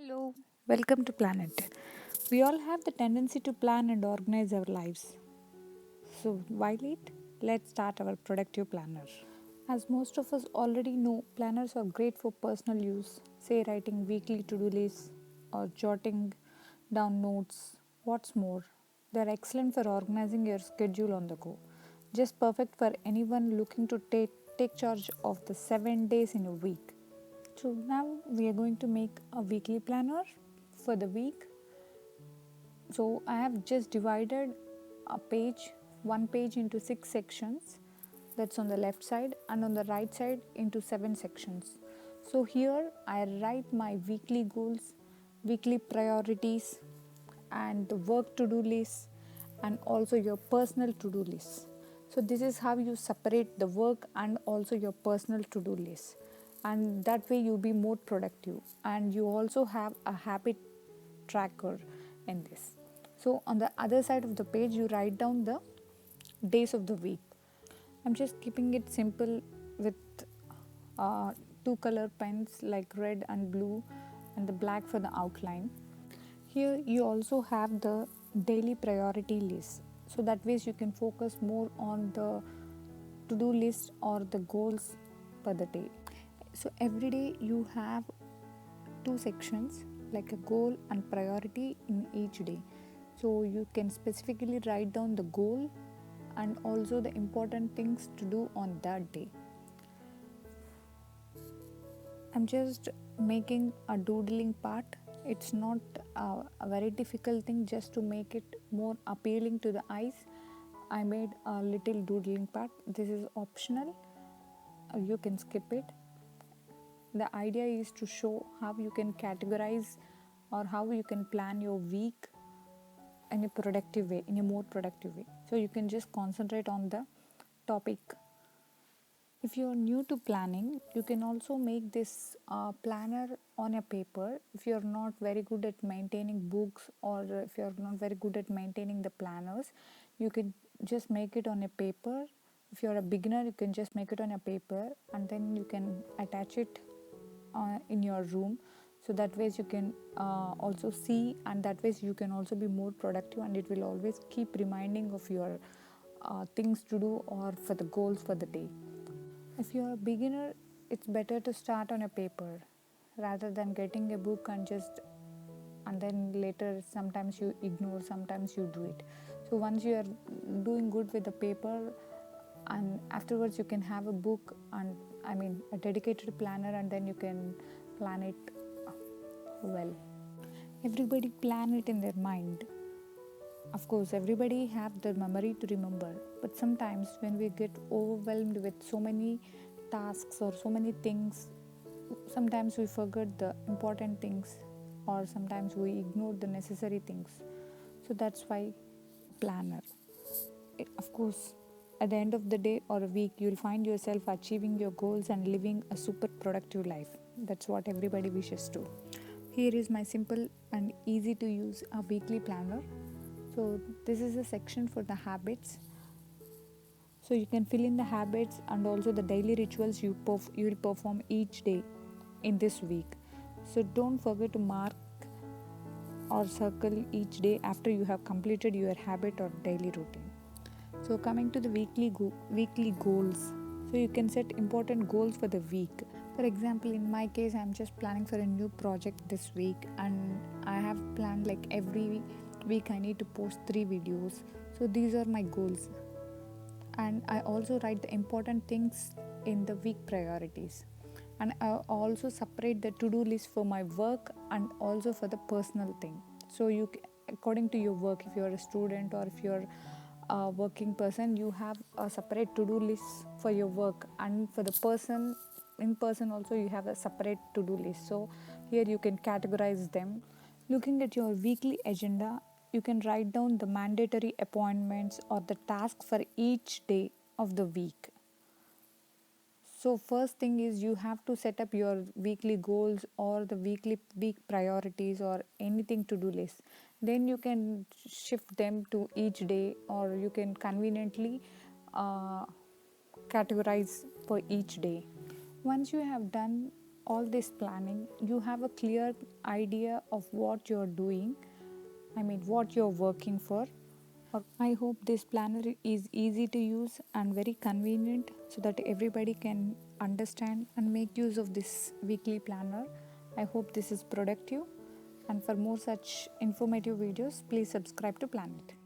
Hello, welcome to Planet. We all have the tendency to plan and organize our lives. So, why late? Let's start our productive planner. As most of us already know, planners are great for personal use, say writing weekly to do lists or jotting down notes. What's more, they're excellent for organizing your schedule on the go. Just perfect for anyone looking to take charge of the 7 days in a week. So now we are going to make a weekly planner for the week. So I have just divided one page into 6 sections. That's on the left side, and on the right side into 7 sections. So here I write my weekly goals, weekly priorities, and the work to do list, and also your personal to do list. So this is how you separate the work and also your personal to do list, and that way you'll be more productive, and you also have a habit tracker in this. So on the other side of the page you write down the days of the week. I'm just keeping it simple with uh, two color pens like red and blue and the black for the outline. Here you also have the daily priority list, so that ways you can focus more on the to do list or the goals for the day. So every day you have two sections like a goal and priority in each day. So you can specifically write down the goal and also the important things to do on that day. I'm just making a doodling part. It's not a very difficult thing, just to make it more appealing to the eyes. I made a little doodling part. This is optional, you can skip it. The idea is to show how you can categorize or how you can plan your week in a productive way, in a more productive way. So you can just concentrate on the topic. If you are new to planning, you can also make this planner on a paper. If you are not very good at maintaining books, or if you are not very good at maintaining the planners, you can just make it on a paper. If you are a beginner, you can just make it on a paper, and then you can attach it in your room, so that ways you can also see, and that ways you can also be more productive, and it will always keep reminding of your things to do or for the goals for the day. If you're a beginner, it's better to start on a paper rather than getting a book and then later sometimes you ignore, sometimes you do it. So once you are doing good with the paper, and afterwards you can have a book, and I mean a dedicated planner, and then you can plan it well. Everybody plan it in their mind. Of course, everybody have the memory to remember, but sometimes when we get overwhelmed with so many tasks or so many things, sometimes we forget the important things, or sometimes we ignore the necessary things. So that's why planner. Of course, at the end of the day or a week, you'll find yourself achieving your goals and living a super productive life. That's what everybody wishes to. Here is my simple and easy to use a weekly planner. So this is a section for the habits. So you can fill in the habits and also the daily rituals you will perform each day in this week. So don't forget to mark or circle each day after you have completed your habit or daily routine. So coming to the weekly goals. So you can set important goals for the week. For example, in my case, I'm just planning for a new project this week, and I have planned like every week I need to post 3 videos. So these are my goals, and I also write the important things in the week priorities, and I also separate the to-do list for my work and also for the personal thing. So you, according to your work, if you're a student or if you're a working person, you have a separate to-do list for your work, and for the person in person also you have a separate to-do list. So here you can categorize them. Looking at your weekly agenda, you can write down the mandatory appointments or the tasks for each day of the week. So first thing is you have to set up your weekly goals or the week priorities or anything to do list. Then you can shift them to each day, or you can conveniently uh, categorize for each day. Once you have done all this planning, you have a clear idea of what you're doing, what you're working for. I hope this planner is easy to use and very convenient so that everybody can understand and make use of this weekly planner. I hope this is productive, and for more such informative videos, please subscribe to Planet.